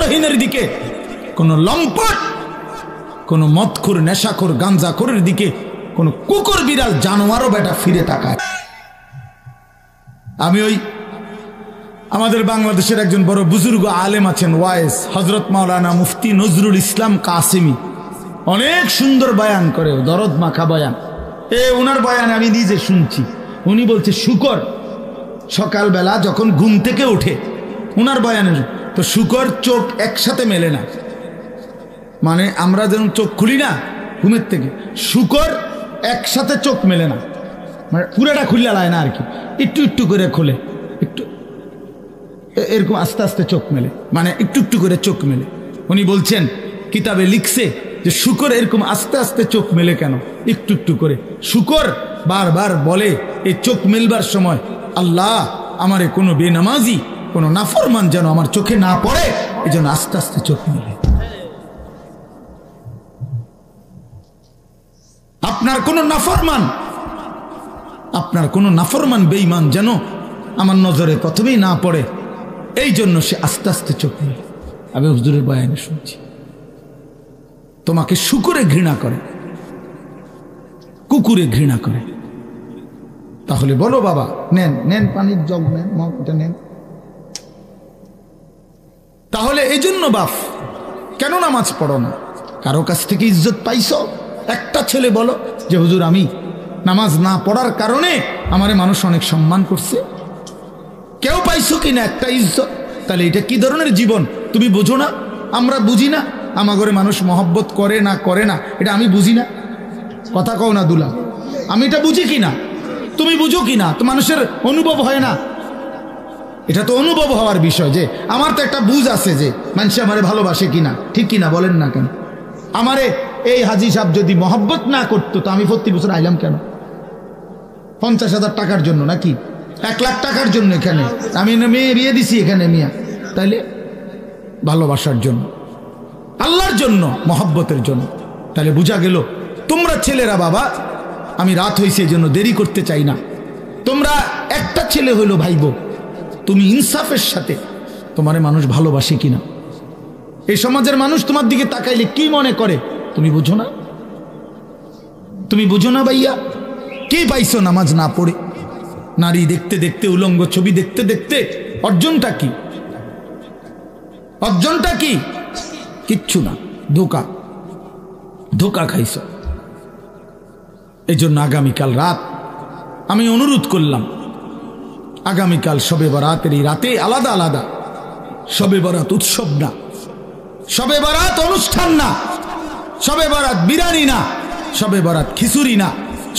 চরিত্রহীনের দিকে, কোন লম্পট, কোন মদখোর, নেশাখোর, গাঞ্জাখোরের দিকে কোন কুকুর বিড়াল জানোয়ারও বেটা ফিরে তাকায়। আমি ওই আমাদের বাংলাদেশের একজন বড় বুজুর্গ আলেম আছেন, ওয়াইস হযরত মাওলানা মুফতি নজরুল ইসলাম কাসেমি, অনেক সুন্দর বয়ান করে, দরদ মাখা বয়ান। ওনার বয়ান আমি নিজে শুনছি। উনি বলছে শুকর সকালবেলা যখন ঘুম থেকে ওঠে, উনার বয়ানে তো শুকর চোখ একসাথে মেলে না, মানে আমরা যেমন চোখ খুলি না ঘুমের থেকে, শুকর একসাথে চোখ মেলে না, মানে পুরাটা খুললে লায় না আর কি, একটু একটু করে খোলে, একটু এরকম আস্তে আস্তে চোখ মেলে, মানে একটু একটু করে চোখ মেলে। উনি বলছেন কিতাবে লিখছে যে শুকর এরকম আস্তে আস্তে চোখ মেলে কেন, একটু একটু করে। শুকর বারবার বলে এই চোখ মেলবার সময়, আল্লাহ আমারে কোনো বেনামাজি, কোনো নাফরমান যেন আমার চোখে না পড়ে, এই জন্য আস্তে আস্তে চোখ মেলে। আপনার কোনো নাফরমান বেঈমান যেন আমার নজরে প্রথমেই না পড়ে, এই জন্য সে আস্তে আস্তে চোখ মেলে। আমি হুজুরের বয়ানে শুনছি। তোমাকে শুকরে ঘৃণা করে, কুকুরে ঘৃণা করে, তাহলে বলো বাবা, নেন নেন পানির জগ নেন, মগটা নেন। তাহলে এই জন্য বাপ কেন নামাজ পড়ো না? কারো কাছ থেকে ইজ্জত পাইছো? একটা ছেলে বলো যে হুজুর আমি নামাজ না পড়ার কারণে আমারে মানুষ অনেক সম্মান করছে? কেউ পাইছো কিনা একটা ইজ্জত? তাহলে এটা কি ধরনের জীবন তুমি বুঝো না? আমরা বুঝি না আমার ঘরে মানুষ মহব্বত করে না করে না, এটা আমি বুঝি না? কথা কও না দুলা, আমি এটা বুঝি কিনা? তুমি বুঝো কিনা? তো মানুষের অনুভব হয় না? এটা তো অনুভব হওয়ার বিষয়, যে আমার তো একটা বুঝ আছে যে মানুষ আমারে ভালোবাসে কিনা, ঠিক কিনা বলেন না কেন? আমারে এই হাজি সাহেব যদি মহব্বত না করতো তো আমি প্রতি বছর আইলাম কেন? 50,000 টাকার জন্য নাকি 1 লাখ টাকার জন্য? এখানে আমি মেয়ে বিয়ে দিছি এখানে মিয়া, তাইলে ভালোবাসার জন্য, আল্লাহর জন্য, মহব্বতের জন্য। তাহলে বুঝা গেল তোমরা ছেলেরা, বাবা আমি রাত হয়েছে এই জন্য দেরি করতে চাই না, তোমরা একটা ছেলে হইলো ভাইবো, তুমি ইনসাফের সাথে তোমারে মানুষ ভালোবাসে কিনা, এই সমাজের মানুষ তোমার দিকে তাকাইলে কি মনে করে তুমি বুঝো না? তুমি বুঝো না ভাইয়া? কে পাইছো নামাজ না পড়ে? নারী দেখতে দেখতে, উলঙ্গ ছবি দেখতে দেখতে অর্জনটা কি? অর্জনটা কি? কিচ্ছু না, ধোকা, ধোকা খাইছো। এই জন্য আগামীকাল রাত আমি অনুরোধ করলাম, আগামীকাল শবে বরাতের এই রাতে আলাদা আলাদা, শবে বরাত উৎসব না, শবে বরাত অনুষ্ঠান না, শবে বরাত বিরিয়ানি না, শবে বরাত খিচুড়ি না,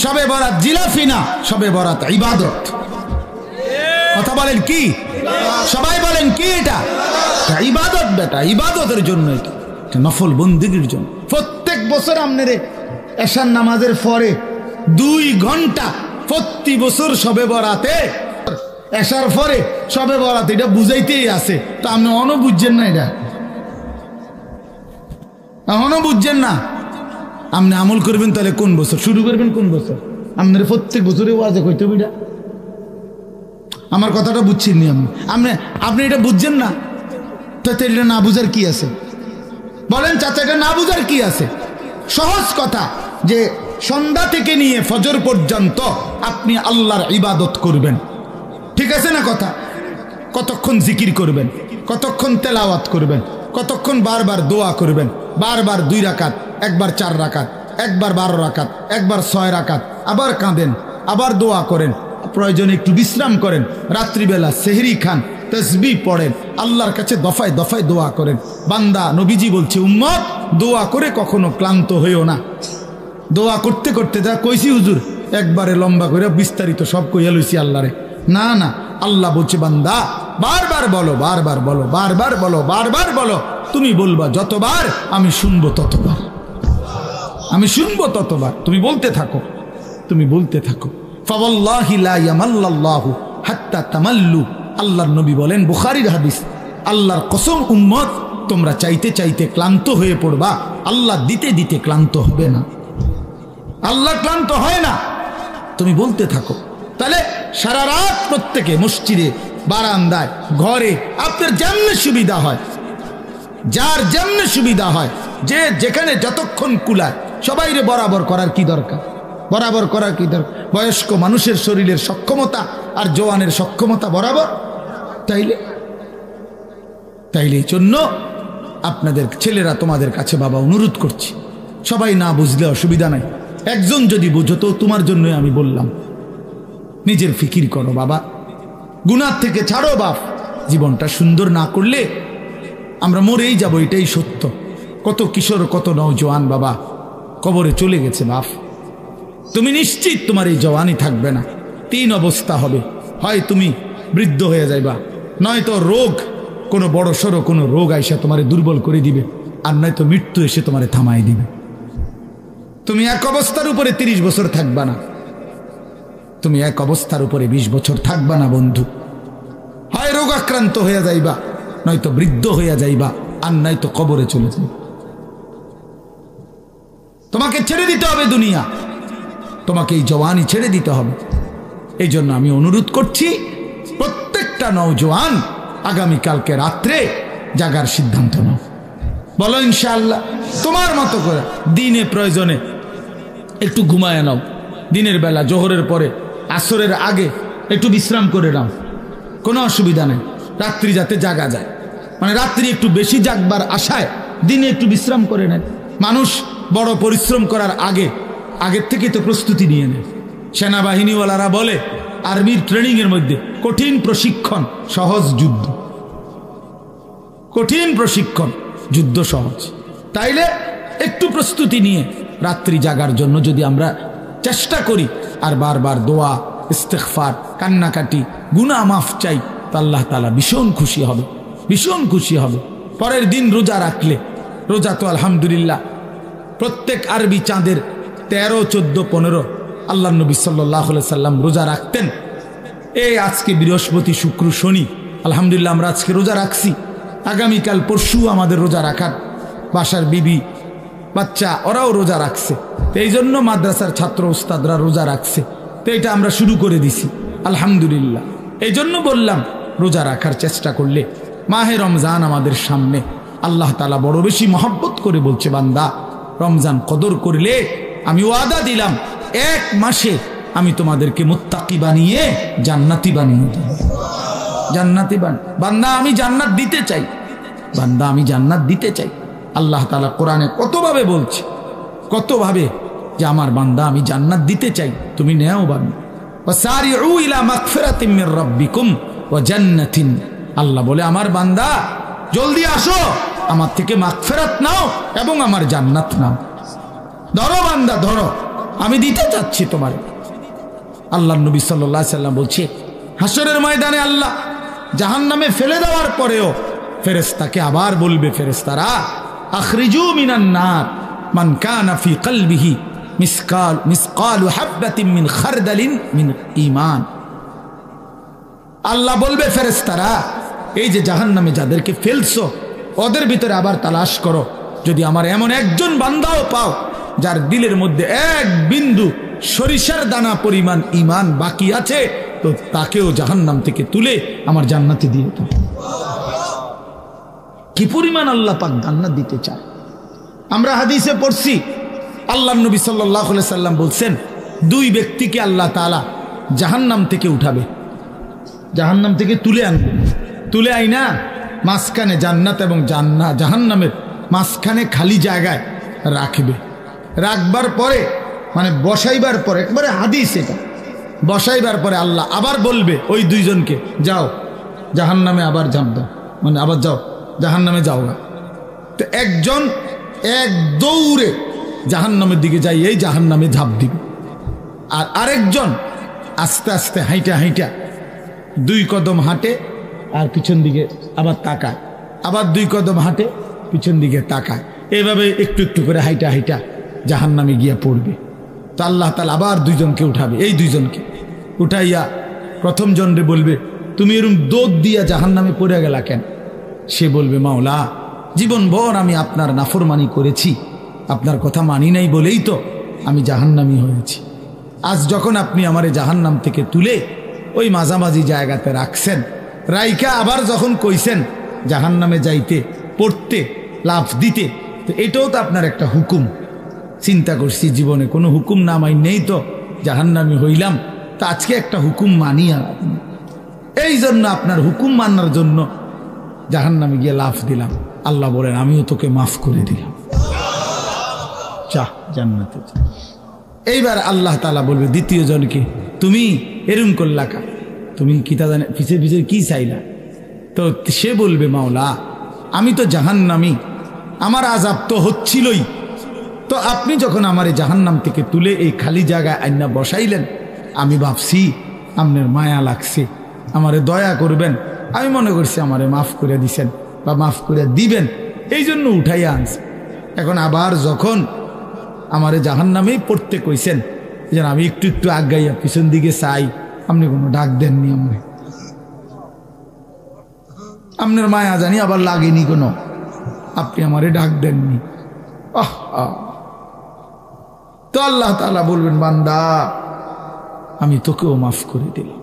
শবে বরাত জিলাফি না, শবে বরাত ইবাদত। কথা বলেন কি? সবাই বলেন কি? এটা ইবাদত বেটা, ইবাদতের জন্য, এটা নফল বন্দেগীর জন্য। প্রত্যেক বছর আপনারে এশার নামাজের পরে 2 ঘন্টা প্রতি বছর শবে বরাতে, এশার পরে শবে বরাত, এটা বুঝাইতেই আছে। তো আপনি অন বুঝছেন না, এটা এখনো বুঝছেন না? আপনি আমল করবেন তাহলে কোন বছর শুরু করবেন? কোন বছর? আপনার প্রত্যেক বছরে ওয়াজে কইতে বিটা, আমার কথাটা বুঝছেন নি আপনি? আপনি এটা বুঝছেন না, তো এটা না বুঝার কি আছে? বলেন চাচা, এটা না বুঝার কি আছে? সহজ কথা, যে সন্ধ্যা থেকে নিয়ে ফজর পর্যন্ত আপনি আল্লাহর ইবাদত করবেন, ঠিক আছে না কথা? কতক্ষণ জিকির করবেন, কতক্ষণ তেলাওয়াত করবেন, কতক্ষণ বারবার দোয়া করবেন, বারবার 2 রাকাত, একবার 4 রাকাত, একবার 12 রাকাত, একবার 6 রাকাত, আবার কাঁদেন, আবার দোয়া করেন, প্রয়োজনে একটু বিশ্রাম করেন, রাত্রিবেলা সেহরি খান, তসবিহ পড়েন, আল্লাহর কাছে দফায় দফায় দোয়া করেন। বান্দা, নবীজি বলছে উম্মত দোয়া করে কখনো ক্লান্ত হইও না। দোয়া করতে করতে যা কইছি হুজুর একবারে লম্বা করে বিস্তারিত সব কইয়া লইছি আল্লাহরে, না না, আল্লাহ বলছে বান্দা বারবার বলো, বারবার বলো, বারবার বলো, বারবার বলো, তুমি বলবা যতবার আমি শুনবো ততবার, আমি শুনবো ততবার, তুমি বলতে থাকো, তুমি বলতে থাকো। ফাওয়াল্লাহি লা ইয়ামাল্লাল্লাহু হাত্তা তামাল্লু, আল্লাহর নবী বলেন, বুখারীর হাদিস, আল্লাহর কসম উম্মত তোমরা চাইতে চাইতে ক্লান্ত হয়ে পড়বা, আল্লাহ দিতে দিতে ক্লান্ত হবে না, আল্লাহ ক্লান্ত হয় না, তুমি বলতে থাকো। তাহলে সারা রাত প্রত্যেকে মসজিদে, বারান্দায়, ঘরে আপনার যেমন সুবিধা হয় যার যেমন সুবিধা হয়, যে যেখানে যতক্ষণ কুলায়, সবাইরে বরাবর করার কি দরকার? বরাবর করার কি দরকার? বয়স্ক মানুষের শরীরের সক্ষমতা আর জওয়ানের সক্ষমতা বরাবর। তাইলে এই জন্য আপনাদের ছেলেরা তোমাদের কাছে বাবা অনুরোধ করছি, সবাই না বুঝলে অসুবিধা নাই, একজন যদি বুঝো তো তোমার জন্যই আমি বললাম, নিজের ফিকির করো বাবা, গুনাহ থেকে ছাড়ো বাপ। জীবনটা সুন্দর না করলে আমরা মরেই যাব, এটাই সত্য। কত কিশোর, কত নওজোয়ান বাবা কবরে চলে গেছে বাপ। তুমি নিশ্চিত তোমার এই জওয়ানি থাকবে না, 3 অবস্থা হবে, হয় তুমি বৃদ্ধ হয়ে যাইবা, নয়তো রোগ, কোনো বড় সড়ো কোনো রোগ আইসা তোমারে দুর্বল করে দিবে, আর নয়তো মৃত্যু এসে তোমারে থামাই দিবে। তুমি এক অবস্থার উপরে 30 বছর থাকবা না, তুমি এক অবস্থার উপরে 20 বছর থাকবা না বন্ধু। হয় রোগ আক্রান্ত হয়ে যাইবা, নয়তো বৃদ্ধ হইয়া যাইবা, আর নয়তো কবরে চলে যাইবা। তোমাকে ছেড়ে দিতে হবে দুনিয়া, তোমাকে এই জওয়ানি ছেড়ে দিতে হবে। এই জন্য আমি অনুরোধ করছি, প্রত্যেকটা নওজোয়ান আগামীকালকে রাত্রে জাগার সিদ্ধান্ত নাও। বলো ইনশাআল্লাহ, তোমার মতো করে দিনে প্রয়োজনে একটু ঘুমায় নাও, দিনের বেলা জোহরের পরে আসরের আগে একটু বিশ্রাম করে নাও, কোনো অসুবিধা নেই। রাত্রি যাতে জাগা যায়, মানে রাত্রি একটু বেশি জাগবার আশায় দিনে একটু বিশ্রাম করে নেন। মানুষ বড় পরিশ্রম করার আগের থেকে তো প্রস্তুতি নিয়ে নেয়। সেনাবাহিনীওয়ালারা বলে আর্মির ট্রেনিংয়ের মধ্যে কঠিন প্রশিক্ষণ, সহজ যুদ্ধ। কঠিন প্রশিক্ষণ, যুদ্ধ সহজ। তাইলে একটু প্রস্তুতি নিয়ে রাত্রি জাগার জন্য যদি আমরা চেষ্টা করি, আর বারবার দোয়া, ইস্তেগফার, কান্নাকাটি, গুনাহ মাফ চাই, তা আল্লাহ তাআলা ভীষণ খুশি হবে, ভীষণ খুশি হবে। পরের দিন রোজা রাখলে, রোজা তো আলহামদুলিল্লাহ প্রত্যেক আরবি চাঁদের 13, 14, 15 আল্লাহ নবী সাল্লাল্লাহু আলাইহি সাল্লাম রোজা রাখতেন। এই আজকে বৃহস্পতি, শুক্র, শনি, আলহামদুলিল্লাহ আমরা আজকে রোজা রাখছি। আগামীকাল পরশু আমাদের রোজা রাখার, বাসার বিবি বাচ্চা ওরাও রোজা রাখছে। তো এই জন্য মাদ্রাসার ছাত্র উস্তাদরা রোজা রাখছে, তো এটা আমরা শুরু করে দিছি আলহামদুলিল্লাহ। এই জন্য বললাম রোজা রাখার চেষ্টা করলে, মাহে রমজান আমাদের সামনে, আল্লাহ তাআলা বড় বেশি মহব্বত করে বলছে, বান্দা রমজান কদর করলে আমি ওয়াদা দিলাম 1 মাসে আমি তোমাদেরকে মুত্তাকি বানিয়ে জান্নাতি বানিয়ে দেব। জান্নাতি বান্দা আমি জান্নাত দিতে চাই, বান্দা আমি জান্নাত দিতে চাই। আল্লাহ তাআলা কোরআনে কতভাবে বলছে, কতভাবে যে আমার বান্দা আমি জান্নাত দিতে চাই, তুমি নেও বান্দা। ওয়াসারিউ ইলা মাগফিরাতিম মির রাব্বিকুম ওয়া জান্নাতিন, আল্লাহ বলে আমার বান্দা জলদি আসো, আমার থেকে মাগফিরাত নাও এবং আমার জান্নাত নাও। ধরো বান্দা ধরো, আমি দিতে চাচ্ছি তোমারে। আল্লাহ নবী সাল্লাল্লাহু আলাইহি সাল্লাম বলছে, হাসরের ময়দানে আল্লাহ জাহান্নামে ফেলে দেওয়ার পরেও ফেরেশতাকে আবার বলবে, ফেরেশতারা আখরিজু মিনান নার মান কানা ফি কলবিহি মিসকালু হাববাতিন মিন খারদালিন মিন ঈমান। আল্লাহ বলবে ফেরেশতারা, এই যে জাহান্নামে যাদেরকে ফেলছো ওদের ভিতরে আবার তালাশ করো, যদি আমার এমন একজন বান্দাও পাও যার দিলের মধ্যে 1 বিন্দু সরিষার দানা পরিমাণ ঈমান বাকি আছে, তো তাকেও জাহান্নাম থেকে তুলে আমার জান্নাতে দিয়ে দাও। কি পরিমাণ আল্লাহ পাক জান্নাত দিতে চায়। আমরা হাদিসে পড়ছি, আল্লাহ নবী সাল্লাল্লাহু আলাইহি সাল্লাম বলছেন, 2 ব্যক্তিকে আল্লাহ তাআলা জাহান্নাম থেকে উঠাবে, জাহান্নাম থেকে তুলে আনবে, তুলে আইনা মাঝখানে জান্নাত এবং জাহান্নামের মাঝখানে খালি জায়গায় রাখবে। রাখবার পরে, মানে বসাইবার পরে, একবারে হাদিস এটা, বসাইবার পরে আল্লাহ আবার বলবে ওই 2 জনকে, যাও জাহান্নামে আবার ঝাঁপ দাও, মানে আবার যাও জাহান্নামে যাও না। তো একজন এক দৌড়ে জাহান্নামের দিকে যাই, এই জাহান্নামে ঝাঁপ দিবে, আর আরেকজন আস্তে আস্তে হাইটা হাইটা 2 কদম হাঁটে আর পিছন দিকে আবার তাকায়, আবার 2 কদম হাঁটে পিছন দিকে তাকায়, এইভাবে একটু একটু করে হাইটা হাইটা জাহান্নামে গিয়া পড়বে। তো আল্লাহ তাআলা আবার 2 জনকে উঠাবে, এই 2 জনকে উঠাইয়া প্রথম জনরে বলবে, তুমি এরকম দৌড় দিয়া জাহান্নামে পড়ে গেলা কেন? সে বলবে, মাওলা জীবনভর আমি আপনার নাফরমানি করেছি, আপনার কথা মানি নাই বলেই তো আমি জাহান্নামী হয়েছি। আজ যখন আপনি আমারে জাহান্নাম থেকে তুলে ওই মাঝামাঝি জায়গাতে রাখছেন, রাইকা আবার যখন কইছেন জাহান্নামে যাইতে, পড়তে লাফ দিতে, তো এটাও তো আপনার একটা হুকুম। চিন্তা করছি জীবনে কোনো হুকুম না মাই নেই তো জাহান্নামী হইলাম, তো আজকে একটা হুকুম মানি। আর এই জন্য আপনার হুকুম মানার জন্য জাহান্নামে গিয়ে লাফ দিলাম। আল্লাহ বলেন আমিও তোকে মাফ করে দিলাম, যা জান্নাতে যা। এইবার আল্লাহ তাআলা বলবে দ্বিতীয় জনকে, তুমি এরম করলা কা, তুমি কি তা জানে পিছে পিছে কি চাইলা? তো সে বলবে মাওলা আমি তো জাহান্নামী, আমার আযাব তো হচ্ছিলই, তো আপনি যখন আমার এই জাহান্নাম থেকে তুলে এই খালি জায়গায় আইনা বসাইলেন, আমি ভাবছি আপনার মায়া লাগছে, আমারে দয়া করবেন, আমি মনে করছি আমারে মাফ করে দিছেন বা মাফ করে দিবেন, এই জন্য উঠাইয়া আনছে। এখন আবার যখন আমারে জাহান্নামেই পড়তে কইছেন, যেন আমি একটু একটু আগাইয়া পিছন দিকে চাই, আপনি কোনো ডাক দেননি, আপনার মায়া জানি আবার লাগেনি কোনো, আপনি আমারে ডাক দেননি। তো আল্লাহ তাআলা বলবেন বান্দা আমি তোকেও মাফ করে দিলাম,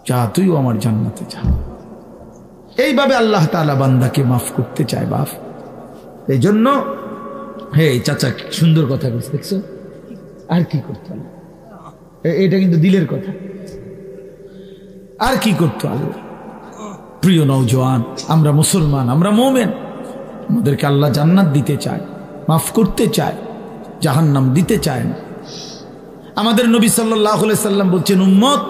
যা তুইও আমার জান্নাতে যা। এইভাবে আল্লাহ তাআলা বান্দাকে মাফ করতে চায় বাপ। এই জন্য হে চাচা সুন্দর কথা বলছে, দেখছো আর কি করতে হবে, এটা কিন্তু দিলের কথা, আর কি করতে হবে। প্রিয় নওজোয়ান, আমরা মুসলমান, আমরা মুমিন, আমাদেরকে আল্লাহ জান্নাত দিতে চায়, মাফ করতে চায়, জাহান্নাম দিতে চায় না। আমাদের নবী সাল্লাল্লাহু আলাইহি সাল্লাম বলছেন উম্মত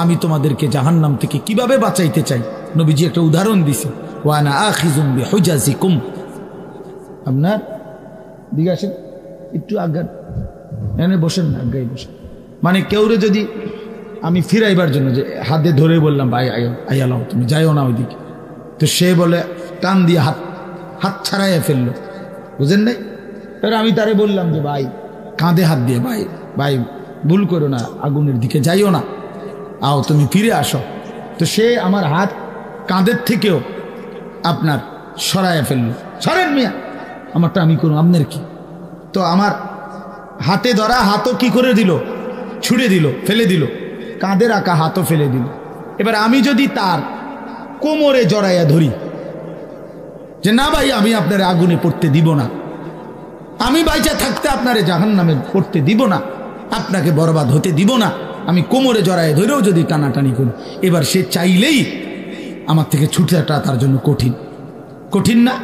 আমি তোমাদেরকে জাহান্নাম থেকে কিভাবে বাঁচাইতে চাই। নবীজি একটা উদাহরণ দিছে, ওয়া আনা আখিযুম বিহুজাজিকুম। আপনার দিকে আসেন একটু আগান, এনে বসেন না, আগাই বসেন। মানে কেউরে যদি আমি ফিরাইবার জন্য যে হাতে ধরে বললাম ভাই আয়ালাও তুমি যাইও না ওইদিকে, তো সে বলে টান দিয়ে হাত ছাড়াইয়া ফেললো, বুঝেন নাই? এবার আমি তারে বললাম যে ভাই কাঁধে হাত দিয়ে, ভাই ভাই ভুল করো না, আগুনের দিকে যাইও না, আও তুমি ফিরে আসো। তো সে আমার হাত কাঁধের থেকেও আপনার সরাইয়া ফেললো, সরেন মিয়া, আমারটা আমি করুন, আপনার কি? তো আমার হাতে ধরা হাতও কি করে দিল, ছুড়ে দিল, ফেলে দিল, কাঁধে রাখা হাতও ফেলে দিল। এবার আমি যদি তার কোমরে জড়াইয়া ধরি যে না ভাই আমি আপনার আগুনে পড়তে দিব না, আমি বাইচা থাকতে আপনারে জাহান্নামে পড়তে দিব না, আপনাকে বরবাদ হতে দিব না, আমি কোমরে জড়াইয়া ধরেও যদি টানাটানি করি, এবার সে চাইলেই আমার থেকে ছুটাটা তার জন্য কঠিন, কঠিন না?